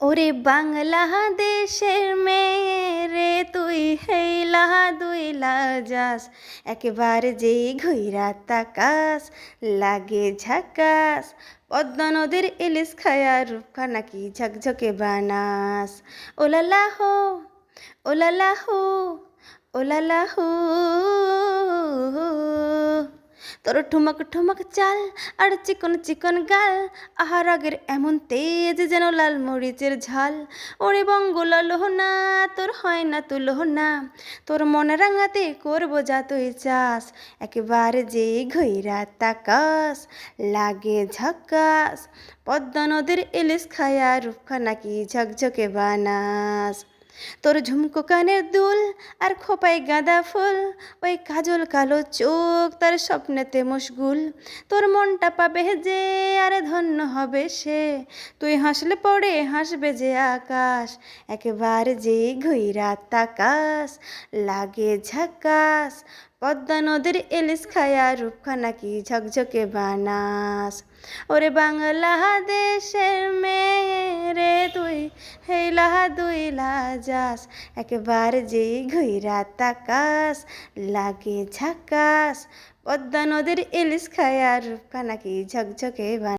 ওরে বাংলাদেশের মেয়ে রে তুই হেইলা দুইলা যাস, একেবারে যেই ঘুইরা তাকাস লাগে ঝাকাস। পদ্মা নদীর ইলিশ খায়া রূপকা নাকি ঝকঝকে বানাস। ওলালা হো, ওলালা হো, ওলালা হো। তোর ঠুমক ঠুমক চাল আর চিকন চিকন গাল, আহার আগের এমন তেজ যেন লাল মরিচের ঝাল। ওরে বঙ্গলালো না তোর হয় না তুলো না, তোর মন রাঙাতে করবো যা তুই চাস, একেবারে যে ঘইরা তাকাস লাগে ঝাকাস। পদ্মা নদীর ইলিশ খায়া রূপখা নাকি ঝকঝকে বানাস। তোর ঝুমকো কানের দুল আর খোপায় গাঁদা ফুল, ওই কাজল কালো চোখ তার স্বপ্নেতে মশগুল। তোর মনটা পাবে যে আর ধন্য হবে সে, তুই হাসলে পড়ে হাসবে যে আকাশ, একেবারে যে ঘুইরা তাকাস লাগে ঝাকাস। পদ্মা নদীর ইলিশ খায়া রূপখা নাকি ঝকঝকে বানাস। ওরে বাংলাদেশের মেয়ে রে তুই হেইলা দুইলা যাস, একেবারে যে ঘুইরা তাকাস লাগে ঝাকাস। পদ্মা নদীর ইলিশ খায়া রূপকা নাকি ঝকঝকে বানাস।